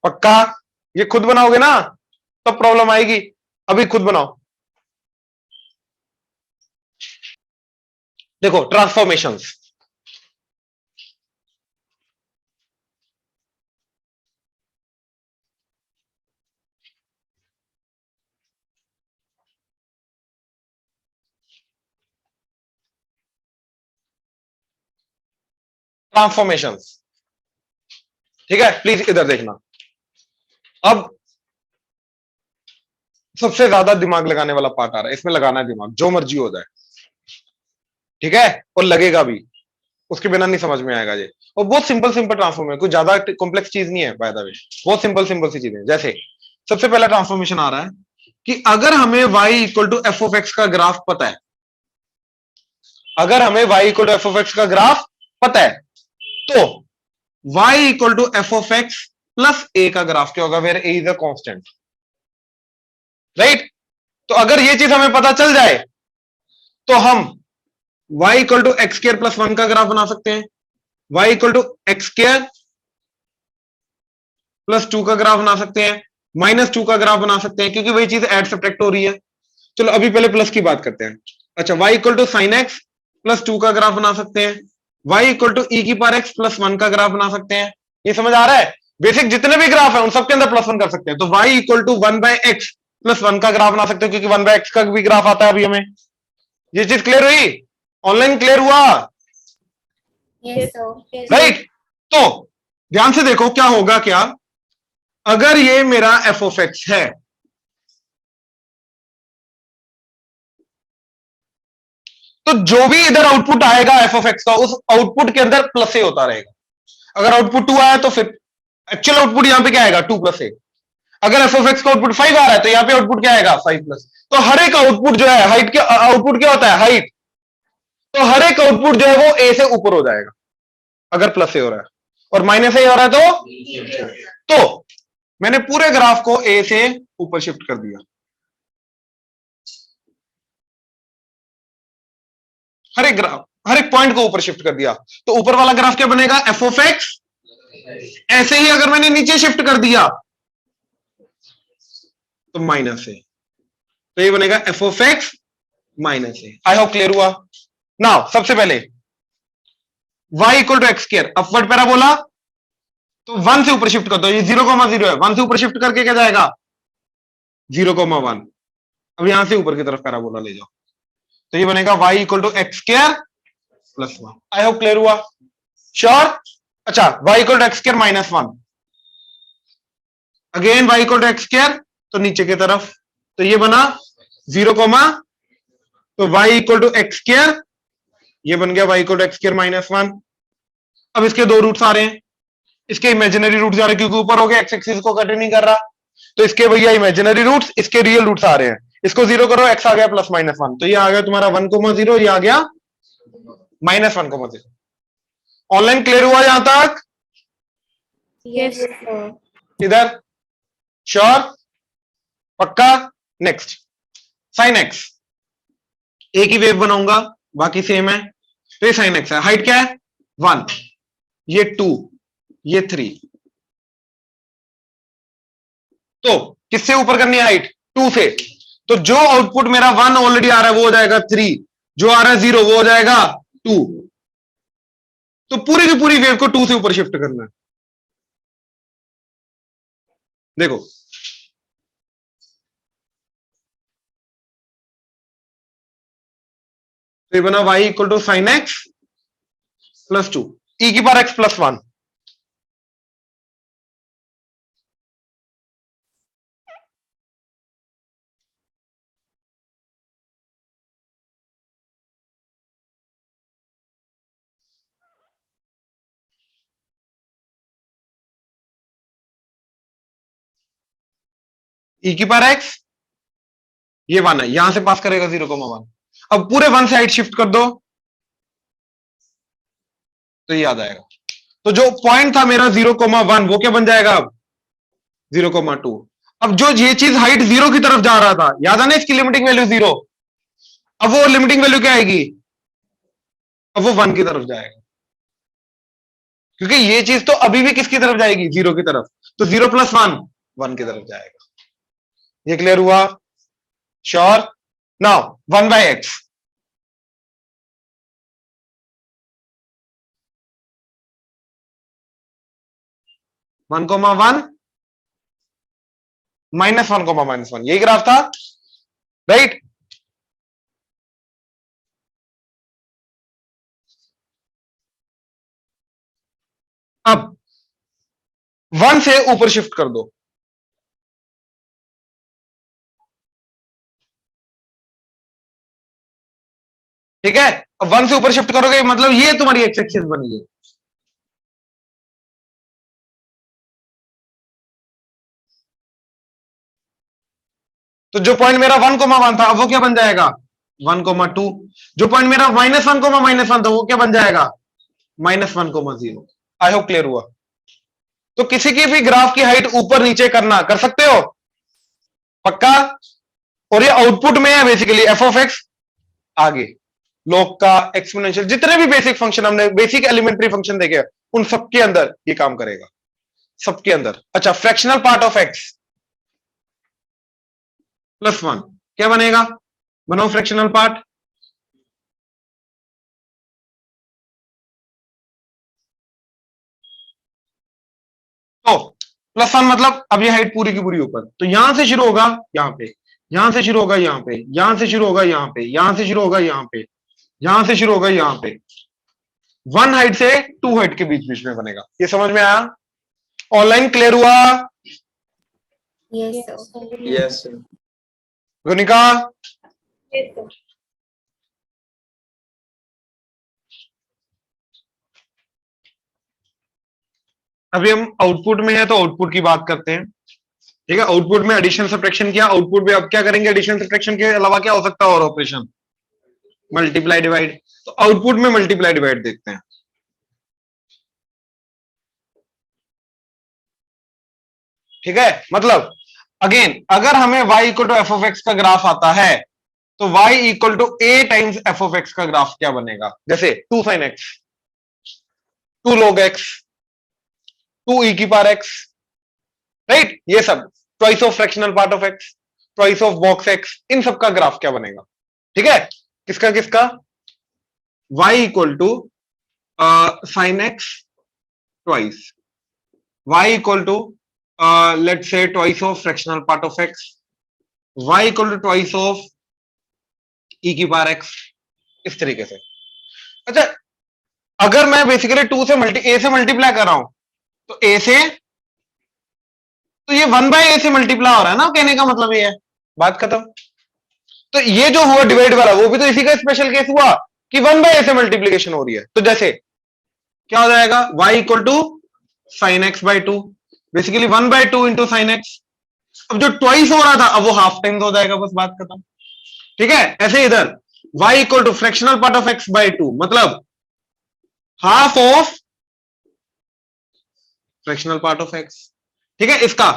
पक्का। ये खुद बनाओगे ना तब प्रॉब्लम आएगी, अभी खुद बनाओ। देखो ट्रांसफॉर्मेशंस, ट्रांसफॉर्मेशंस, ठीक है, प्लीज इधर देखना। अब सबसे ज्यादा दिमाग लगाने वाला पार्ट आ रहा है, इसमें लगाना है दिमाग, जो मर्जी हो जाए, ठीक है, और लगेगा भी, उसके बिना नहीं समझ में आएगा ये। और बहुत सिंपल सिंपल ट्रांसफॉर्म है, कोई ज्यादा कॉम्प्लेक्स चीज नहीं है बाय द वे, बहुत सिंपल सिंपल सी चीजें। जैसे सबसे पहला ट्रांसफॉर्मेशन आ रहा है कि अगर हमें y = f(x) का ग्राफ पता है, अगर हमें y = f(x) का ग्राफ पता है तो y = f(x) + a का ग्राफ क्या होगा, where a is a constant, right. तो अगर ये चीज हमें पता चल जाए तो हम y = x² + 1 का ग्राफ बना सकते हैं, y = x² + 2 का ग्राफ बना सकते हैं, -2 का ग्राफ बना सकते हैं, क्योंकि वही चीज ऐड सब्ट्रैक्ट हो रही है। चलो अभी पहले प्लस की बात करते हैं। अच्छा, y = sin x + 2 का ग्राफ बना सकते हैं, y = e⁻x + 1 का ग्राफ बना सकते हैं। ये समझ आ रहा है, बेसिक जितने भी ग्राफ है उन सबके अंदर +1 कर सकते हैं। तो y = 1/x + 1 का ग्राफ बना सकते हैं, क्योंकि 1/x का भी ग्राफ आता है अभी हमें। ये चीज क्लियर हुई, ऑनलाइन क्लियर हुआ, Yes, sir. राइट। तो ध्यान से देखो क्या होगा, क्या अगर ये मेरा f(x) है तो जो भी इधर आउटपुट आएगा f(x) का, उस आउटपुट के अंदर +a होता रहेगा। अगर आउटपुट 2 आया तो फिर एक्चुअल आउटपुट यहां पे क्या आएगा, 2 + a। अगर f(x) का आउटपुट 5 आ रहा है तो यहां पे आउटपुट क्या आएगा, 5+। तो हर एक आउटपुट जो है, हाइट के आउटपुट क्या होता है, हाइट, तो हर एक आउटपुट जो है वो a से ऊपर हो जाएगा अगर +a हो रहा है, और -a हो रहा है तो मैंने पूरे ग्राफ को a से ऊपर शिफ्ट कर दिया। हर एक ग्राफ, हर एक पॉइंट को ऊपर शिफ्ट कर दिया, तो ऊपर वाला ग्राफ क्या बनेगा, एफ ऑफ एक्स। ऐसे ही अगर मैंने नीचे शिफ्ट कर दिया तो माइनस है, तो ये बनेगा एफ ऑफ एक्स माइनस है। आई होप क्लियर हुआ। नाउ सबसे पहले y equal to x square, upward parabola, तो 1 से ऊपर शिफ्ट कर दो, ये 0,0 है, 1 से ऊपर शिफ्ट करके क्या जाएगा 0,1। अब यहां से ऊपर की तरफ पैराबोला ले जाओ, तो ये बनेगा y equal to x square plus 1। I hope clear हुआ, श्योर। अच्छा, y equal to x square minus 1, again y equal to x square, तो नीचे की तरफ, तो ये बना 0, तो y equal to x square, ये बन गया y equal to x square minus 1। अब इसके दो रूट्स आ रहे हैं, इसके इमेजिनरी रूट्स आ रहे हैं क्योंकि ऊपर हो गया, एक्स एक्सिस को कट नहीं कर रहा, तो इसके भैया इमेजिनरी रूट्स, इसके रियल रूट्स आ रहे हैं। इसको 0 करो, x आ गया प्लस माइनस 1, तो ये आ गया तुम्हारा 1,0, ये आ गया माइनस 1,0। ऑनलाइन क्लियर हुआ यहां तक? Yes, sir. इधर श्योर, पक्का। नेक्स्ट साइन एक्स, एक ही वेव बनाऊंगा, बाकी सेम है, तो ये साइन एक्स है। हाइट क्या है 1, ये 2, ये 3, तो किससे ऊपर करनी है हाइट 2 से, तो जो आउटपुट मेरा 1 ऑलरेडी आ रहा है वो हो जाएगा 3, जो आ रहा है 0 वो हो जाएगा 2, तो पूरी की पूरी वेव को 2 से ऊपर शिफ्ट करना है। देखो तो ये बना y equal to sine x plus 2 e की पावर x प्लस 1। e की पावर x, ये 1 है, यहां से पास करेगा 0,1। अब पूरे 1 से हाइट शिफ्ट कर दो, तो ये याद आएगा। तो जो पॉइंट था मेरा 0,1 वो क्या बन जाएगा अब 0,2। अब जो ये चीज हाइट 0 की तरफ जा रहा था, याद है ना, इसकी लिमिटिंग वैल्यू 0, अब वो लिमिटिंग वैल्यू क्या आएगी, अब वो 1 की तरफ जाएगा, क्योंकि ये चीज तो अभी भी किसकी तरफ जाएगी 0 की तरफ, तो 0 प्लस 1 1 की तरफ जाएगा। ये क्लियर हुआ, sure. Now 1 by x, one comma one minus 1 comma minus 1, यही ग्राफ था, राइट। अब 1 से ऊपर शिफ्ट कर दो, ठीक है। अब 1 से ऊपर शिफ्ट करोगे मतलब ये तुम्हारी एक्स एक्सिस बनी है, तो जो पॉइंट मेरा 1,1 था अब वो क्या बन जाएगा 1,2। जो पॉइंट मेरा -1,-1 था वो क्या बन जाएगा -1,0। आई होप क्लियर हुआ। तो किसी की भी ग्राफ की हाइट ऊपर नीचे करना कर सकते हो, पक्का। और ये आउटपुट में है बेसिकली एफ ऑफ एक्स, आगे लॉग का, एक्सपोनेंशियल, जितने भी बेसिक फंक्शन हमने बेसिक एलिमेंट्री फंक्शन देखे उन सबके अंदर ये काम करेगा, सबके अंदर। अच्छा, फ्रैक्शनल पार्ट ऑफ एक्स +1 क्या बनेगा, बनाओ फ्रैक्शनल पार्ट। तो +1 मतलब अब ये हाइट पूरी की पूरी ऊपर, तो यहां से शुरू होगा यहां पे, यहां से शुरू होगा यहां पे, यहां से शुरू होगा यहां पे, यहां से शुरू होगा यहां पे, यहां से शुरू होगा यहां पे, 1 हाइट से 2 हाइट के बीच बीच में बनेगा। ये समझ में आया, ऑनलाइन क्लियर हुआ। Yes, sir. Yes sir. Gunika Yes, sir. अभी हम आउटपुट में है तो आउटपुट की बात करते हैं, ठीक है। आउटपुट में एडिशन सब्ट्रैक्शन किया, आउटपुट में अब क्या करेंगे, एडिशन सब्ट्रैक्शन के अलावा क्या हो सकता है और ऑपरेशन, मल्टीप्लाई डिवाइड। तो आउटपुट में मल्टीप्लाई डिवाइड देखते हैं, ठीक है। मतलब अगेन अगर हमें y equal to f of x का ग्राफ आता है तो y equal to a times f of x का ग्राफ क्या बनेगा? जैसे 2 sin x, 2 log x, 2 e की पावर x, राइट? ये सब twice of fractional part of x, twice of box x, इन सब का ग्राफ क्या बनेगा? ठीक है, किसका किसका? y equal to sin x twice, y equal to let's say twice of fractional part of x, y equal to twice of e की power x, इस तरीके से। अच्छा, अगर मैं बेसिकली a से मल्टीप्लाई कर रहा हूं तो a से, तो ये 1/a से मल्टीप्लाई हो रहा है ना, कहने का मतलब ये है, बात खत्म। तो ये जो हुआ डिवाइड वाला, वो भी तो इसी का स्पेशल केस हुआ कि 1/a से मल्टीप्लीकेशन हो रही है। तो जैसे क्या हो जाएगा? y equal to sine x by 2, basically 1/2 into sine x. अब जो ट्वाइस हो रहा था, अब वो हाफ टाइम हो जाएगा, बस बात खत्म। ठीक है, ऐसे इधर y equal to fractional part of x by 2, मतलब half of fractional part of x। ठीक है, इसका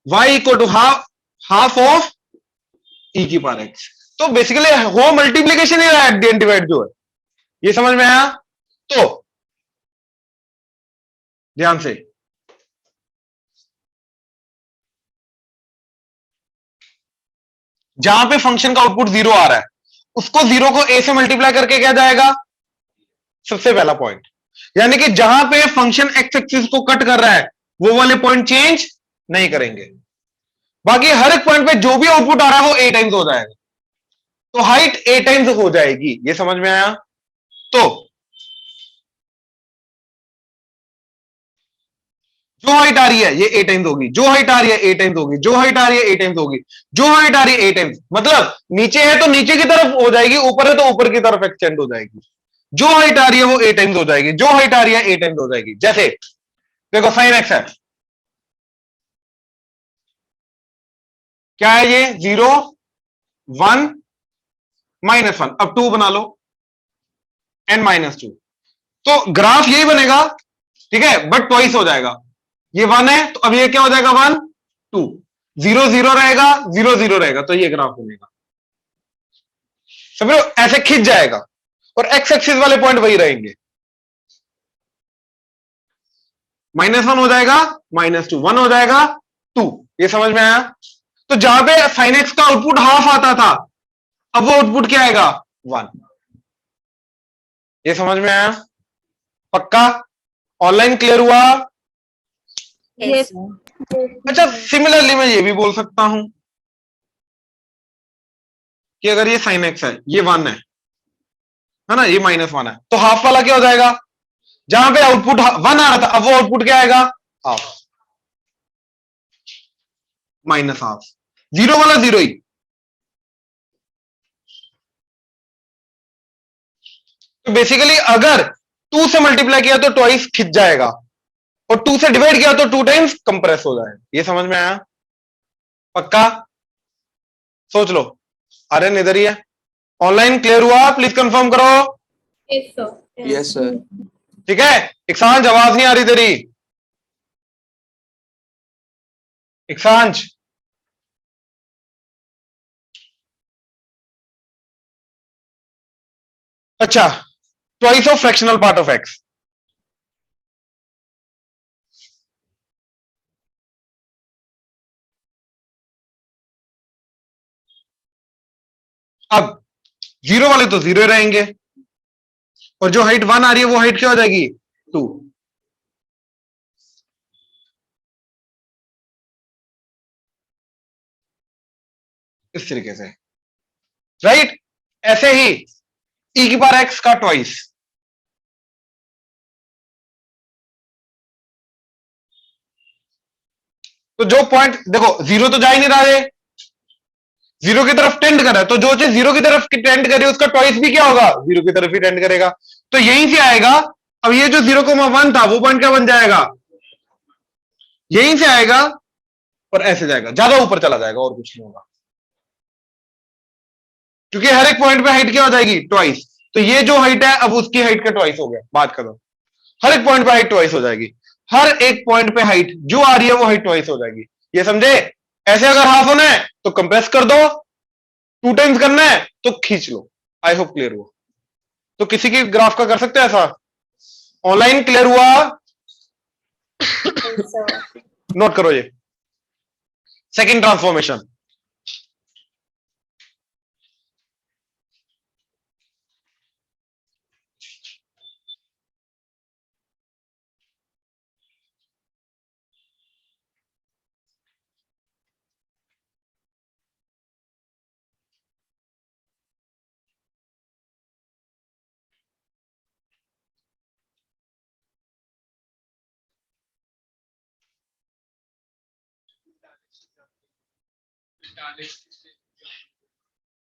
y equal to half of e की पावर x। तो बेसिकली हो मल्टीप्लीकेशन ही रहा है, एट द एंड डिवाइड जो है। ये समझ में आया? तो ध्यान से, जहां पे फंक्शन का आउटपुट 0 आ रहा है, उसको 0 को a से मल्टीप्लाई करके क्या जाएगा? सबसे पहला पॉइंट, यानी कि जहां पे फंक्शन एक्स एक्सिस को कट कर रहा है, वो वाले पॉइंट चेंज नहीं करेंगे। बाकी हर एक पॉइंट पे जो भी आउटपुट आ रहा है वो a टाइम्स हो जाएगा, तो हाइट a टाइम्स हो जाएगी। ये समझ में आया? तो जो हाइट आ रही है ये a टाइम्स होगी, जो हाइट आ रही है a टाइम्स होगी, जो हाइट आ रही है a टाइम्स होगी, जो हाइट आ रही है a टाइम्स, मतलब नीचे है तो नीचे की तरफ हो जाएगी, ऊपर है तो ऊपर की तरफ एक्सटेंड हो जाएगी। जो हाइट आ रही है वो a टाइम्स हो जाएगी, जो हाइट आ रही है a टाइम्स हो जाएगी। जैसे देखो साइन एक्स है, क्या है ये? 0 1 -1, अब 2 बना लो, n -2, तो ग्राफ यही बनेगा। ठीक है, बट ट्वाइस हो जाएगा। ये 1 है तो अब ये क्या हो जाएगा? 1 2, 0 0 रहेगा, 0 0 रहेगा, तो ये ग्राफ बनेगा। समझो, ऐसे खिंच जाएगा और एक्स एक्सिस वाले पॉइंट वही रहेंगे। -1 हो जाएगा, -2, 1 हो जाएगा, 2। ये समझ में आया? तो जहां पे साइन एक्स का आउटपुट हाफ आता था, अब वो आउटपुट क्या आएगा? 1। ये समझ में आया? पक्का? ऑनलाइन क्लियर हुआ? Yes. अच्छा, सिमिलरली मैं ये भी बोल सकता हूं कि अगर ये साइन एक्स है, ये 1 है ना, ये -1 है, तो हाफ वाला क्या हो जाएगा? जहां पे आउटपुट 1 आ रहा था, अब वो आउटपुट क्या आएगा? Half, -half. 0 वाला 0 ही। तो बेसिकली अगर 2 से मल्टीप्लाई किया तो ट्वाइस खिंच जाएगा, और 2 से डिवाइड किया तो 2 टाइम्स कंप्रेस हो जाएगा। ये समझ में आया? पक्का? सोच लो, आर्यन इधर ही है। ऑनलाइन क्लियर हुआ? प्लीज कंफर्म करो। Yes, sir. Yes sir. ठीक है, इक्सांश आवाज नहीं आ रही तेरी। इक्सांश, अच्छा, twice of fractional part of x. अब 0 वाले तो 0 रहेंगे, और जो हाइट 1 आ रही है वो हाइट क्या हो जाएगी? 2। इस तरीके से, राइट? ऐसे ही e की पावर x का ट्वाइस। तो जो पॉइंट देखो, 0 तो जा ही नहीं रहा है, 0 की तरफ टेंड कर रहा है, तो जो चीज 0 की तरफ टेंड करे उसका ट्वाइस भी क्या होगा? 0 की तरफ ही टेंड करेगा। तो यहीं से आएगा। अब ये जो 0,1 था वो पॉइंट क्या बन जाएगा? यहीं से आएगा और ऐसे जाएगा, ज्यादा ऊपर चला जाएगा, और कुछ नहीं होगा, क्योंकि हर एक पॉइंट पे हाइट क्या हो जाएगी? ट्वाइस। तो ये जो हाइट है अब उसकी हाइट का ट्वाइस हो गया, बात करो। हर एक पॉइंट पे हाइट ट्वाइस हो जाएगी, हर एक पॉइंट पे हाइट जो आ रही है वो हाइट ट्वाइस हो जाएगी। ये समझे? ऐसे अगर हाफ होना है तो कंप्रेस कर दो, 2 टाइम्स करना है तो खींच लो। आई होप क्लियर हुआ। तो किसी की ग्राफ का कर सकते हैं ऐसा? ऑनलाइन क्लियर हुआ? Yes, sir. नोट करो ये सेकंड ट्रांसफॉर्मेशन।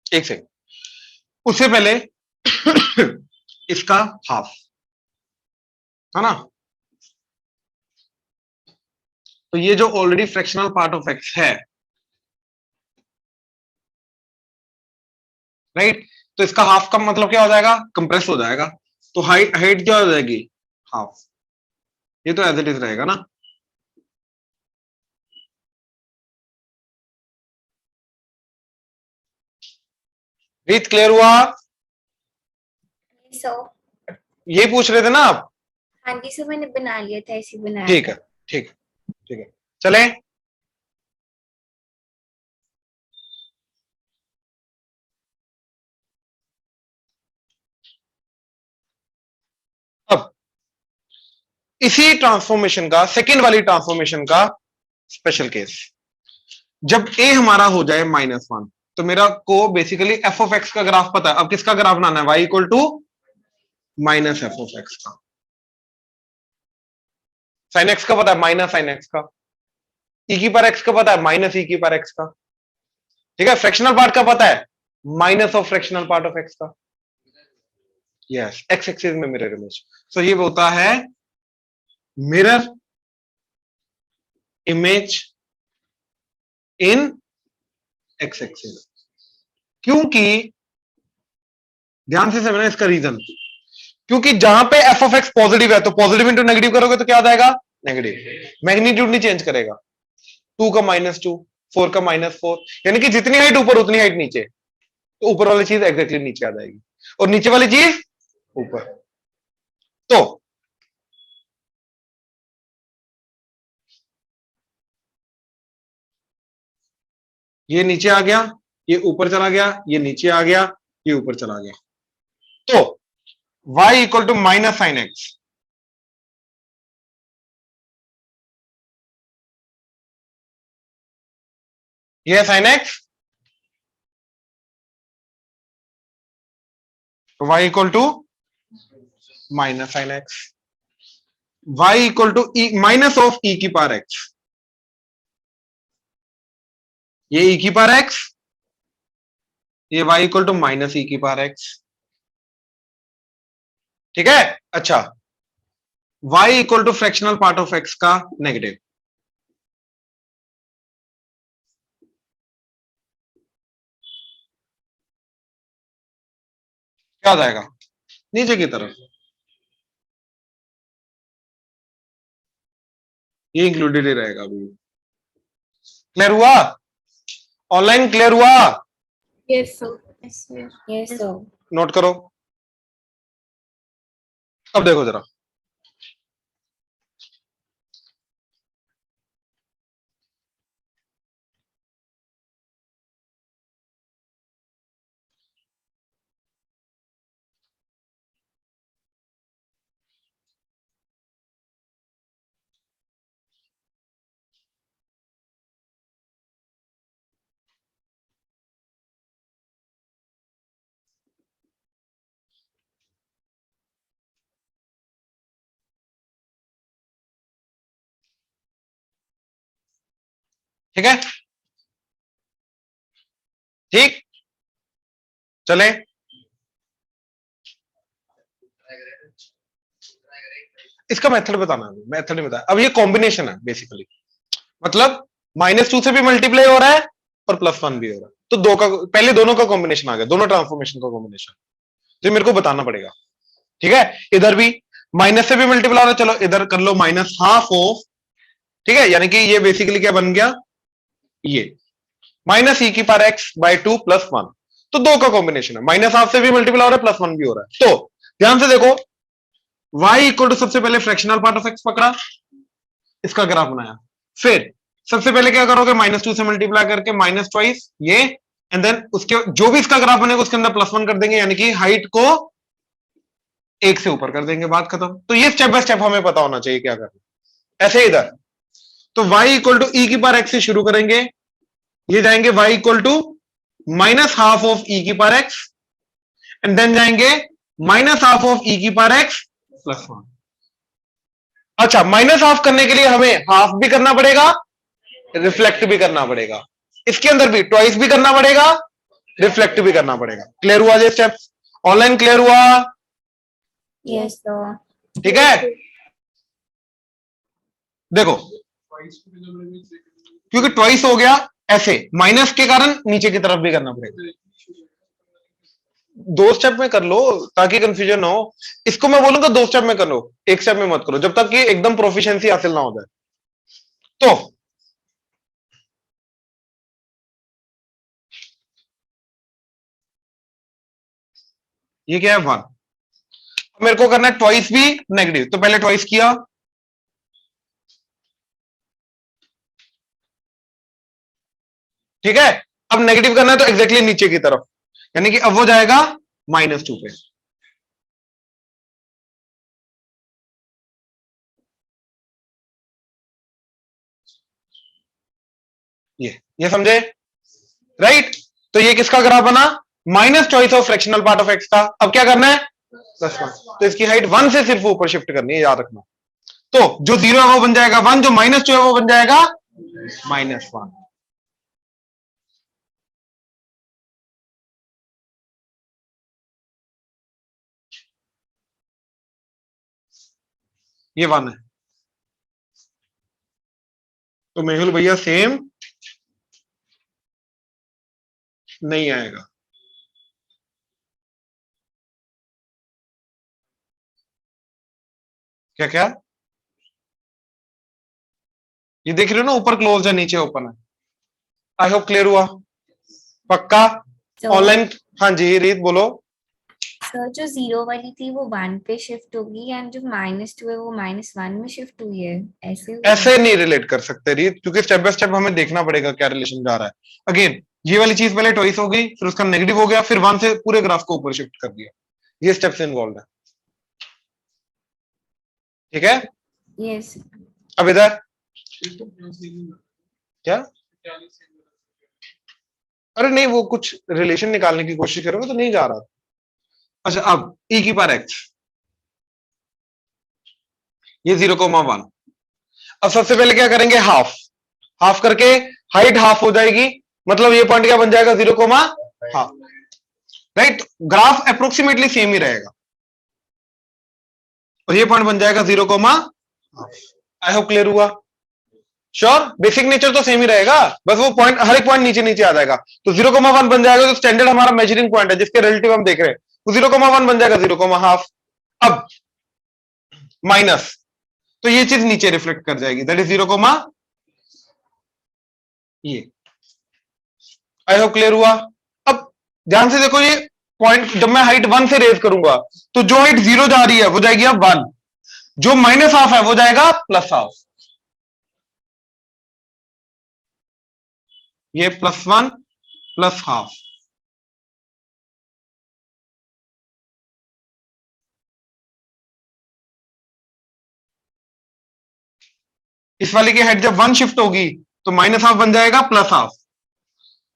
एक सेकंड, उससे पहले इसका हाफ है ना। तो ये जो already fractional part of x है, राइट, तो इसका हाफ का मतलब क्या हो जाएगा? कंप्रेस हो जाएगा। तो हाइट हाइट क्या हो जाएगी? हाफ। ये तो एज इट इज रहेगा ना। रीत क्लियर हुआ? Yes, sir. ये पूछ रहे थे ना आप? हाँ जी सर, मैंने बना लिया था, ऐसे ही बनाया ठीक है, ठीक है, ठीक है, चले। अब इसी ट्रांसफॉर्मेशन का, सेकेंड वाली ट्रांसफॉर्मेशन का स्पेशल केस, जब ए हमारा हो जाए -1, तो मेरा को बेसिकली एफ ऑफ एक्स का ग्राफ पता है। अब किसका ग्राफ बनाना है? y equal to minus f of x का। साइन एक्स का पता है, माइनस साइन एक्स का। ई की पर एक्स का पता है, माइनस ई की पर एक्स का। ठीक है, फ्रैक्शनल पार्ट का पता है, minus of fractional part of x का। यस, एक्स एक्सिस में मिरर इमेज। सो ये होता है mirror image in x axis. क्योंकि ध्यान से समझना इसका रीजन, क्योंकि जहां पे एफ ऑफ एक्स पॉजिटिव है तो पॉजिटिव इंटू नेगेटिव करोगे तो क्या आ जाएगा? नेगेटिव। मैग्नीट्यूड नहीं चेंज करेगा। 2 का -2, 4 का -4, यानी कि जितनी हाइट ऊपर उतनी हाइट नीचे। तो ऊपर वाली चीज एग्जैक्टली नीचे आ जाएगी और नीचे वाली चीज ऊपर। तो ये नीचे आ गया, ये ऊपर चला गया, ये नीचे आ गया, ये ऊपर चला गया। तो y equal to minus sine X, ये है sine X, y equal to minus sine X, y equal to E minus of E की पावर एक्स, ये ई की पावर एक्स, ये y equal to minus E की power X. ठीक है, अच्छा, y equal to fractional part of x का negative. क्या आ जाएगा? नीचे की तरफ। ये इंक्लूडेड ही रहेगा अभी। क्लियर हुआ? ऑनलाइन क्लियर हुआ? Yes, sir. Yes, sir. Yes, sir. Note करो। अब देखो जरा, ठीक है, ठीक, चले। इसका मेथड बताना है, मेथड नहीं बताया। अब ये कॉम्बिनेशन है बेसिकली, मतलब -2 से भी मल्टीप्लाई हो रहा है और +1 भी हो रहा है। तो दो का, पहले दोनों का कॉम्बिनेशन आ गया, दोनों ट्रांसफॉर्मेशन का कॉम्बिनेशन, तो मेरे को बताना पड़ेगा। ठीक है, इधर भी माइनस से भी मल्टीप्लाई हो रहा है, चलो इधर कर लो माइनस हाफ ऑफ। ठीक है, यानी कि ये बेसिकली क्या बन गया? ये माइनस ई की पावर एक्स बाय 2 + 1। तो दो का कॉम्बिनेशन है, माइनस हाफ से भी मल्टीप्लाई हो रहा है, प्लस वन भी हो रहा है। तो ध्यान से देखो, y इक्वल टू सबसे पहले फ्रैक्शनल पार्ट ऑफ x पकड़ा, इसका ग्राफ बनाया, फिर सबसे पहले क्या करोगे, माइनस टू से मल्टीप्लाई करके माइनस ट्वाइस ये, एंड देन उसके जो भी इसका ग्राफ बनेगा उसके अंदर प्लस वन कर देंगे, यानी कि हाइट को एक से ऊपर कर देंगे, बात खत्म। तो ये स्टेप बाय स्टेप हमें पता होना चाहिए क्या करना। ऐसे इधर तो y इक्वल टू ई की पावर x से शुरू करेंगे, ये जाएंगे y equal to minus half of E की पावर x, एंड देन जाएंगे माइनस हाफ ऑफ ई की पावर x प्लस वन। अच्छा, माइनस हाफ करने के लिए हमें हाफ भी करना पड़ेगा, रिफ्लेक्ट भी करना पड़ेगा, इसके अंदर भी ट्वाइस भी करना पड़ेगा, रिफ्लेक्ट भी करना पड़ेगा। क्लियर हुआ ये स्टेप? ऑनलाइन क्लियर हुआ? Yes, sir. ठीक है, देखो क्योंकि ट्वाइस हो गया, ऐसे माइनस के कारण नीचे की तरफ भी करना पड़ेगा। दो स्टेप में कर लो ताकि कंफ्यूजन ना हो। इसको मैं बोलूंगा दो स्टेप में कर लो, एक स्टेप में मत करो, जब तक कि एकदम प्रोफिशिएंसी हासिल ना हो जाए। तो ये क्या है, वन। मेरे को करना है ट्वाइस भी नेगेटिव, तो पहले ट्वाइस किया, ठीक है। अब नेगेटिव करना है तो एग्जैक्टली नीचे की तरफ, यानी कि अब वो जाएगा माइनस टू पे। ये समझे? राइट। तो ये किसका ग्राफ बना? Minus choice of fractional part of x का। अब क्या करना है? Plus one. तो इसकी हाइट वन से सिर्फ ऊपर शिफ्ट करनी है, याद रखना। तो जो जीरो है वो बन जाएगा वन, जो माइनस टू है वो बन जाएगा माइनस वन। ये वन है। तो मेहुल भैया सेम नहीं आएगा। क्या क्या? ये देख रहे हो ना, ऊपर क्लोज है नीचे ओपन है। आई होप क्लियर हुआ? पक्का? So, online? हाँ जी रीत बोलो। सर जो जीरो वाली थी वो वन पे शिफ्ट होगी, एंड जो माइनस टू है वो माइनस वन में शिफ्ट हुई है, ऐसे हुआ? ऐसे नहीं रिलेट कर सकते रीत, क्योंकि स्टेप बाय स्टेप हमें देखना पड़ेगा क्या रिलेशन जा रहा है। अगेन ये वाली चीज पहले ट्वाइस हो गई, फिर उसका नेगेटिव हो गया, फिर वन से पूरे ग्राफ को ऊपर शिफ्ट कर दिया। ये स्टेप से इन्वॉल्व है, ठीक है। यस। अब इधर क्या? अरे नहीं, वो कुछ रिलेशन निकालने की कोशिश करोगे तो नहीं जा रहा। अच्छा, अब e की पावर x, ये 0,1। अब सबसे पहले क्या करेंगे? हाफ। हाफ करके हाइट हाफ हो जाएगी, मतलब ये पॉइंट क्या बन जाएगा? 0,हाफ। राइट। ग्राफ अप्रोक्सीमेटली सेम ही रहेगा और ये पॉइंट बन जाएगा 0,हाफ। आई होप क्लियर हुआ? श्योर? बेसिक नेचर तो सेम ही रहेगा, बस वो पॉइंट, हर एक पॉइंट नीचे नीचे आ जाएगा। तो 0,1 बन जाएगा, तो स्टैंडर्ड हमारा मेजरिंग पॉइंट है जिसके रिलेटिव हम देख रहे हैं, तो 0,1 बन जाएगा 0,हाफ। अब माइनस, तो ये चीज नीचे रिफ्लेक्ट कर जाएगी, दैट इज 0, ये। आई होप क्लियर हुआ? अब ध्यान से देखो, ये पॉइंट जब मैं हाइट वन से रेज करूंगा तो जो हाइट जीरो जा रही है वो जाएगी अब वन, जो माइनस हाफ है वो जाएगा प्लस हाफ। ये प्लस वन प्लस हाफ। इस वाले की हाइट जब वन शिफ्ट होगी तो माइनस हाफ बन जाएगा प्लस हाफ,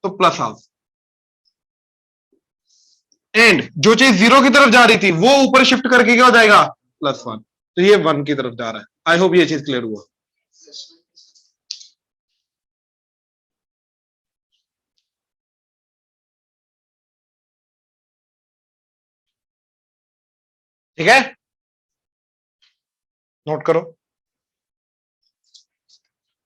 तो प्लस हाफ। एंड जो चीज जीरो की तरफ जा रही थी वो ऊपर शिफ्ट करके क्या हो जाएगा? Plus one. तो ये वन की तरफ जा रहा है। आई होप ये चीज क्लियर हुआ? ठीक है, नोट करो।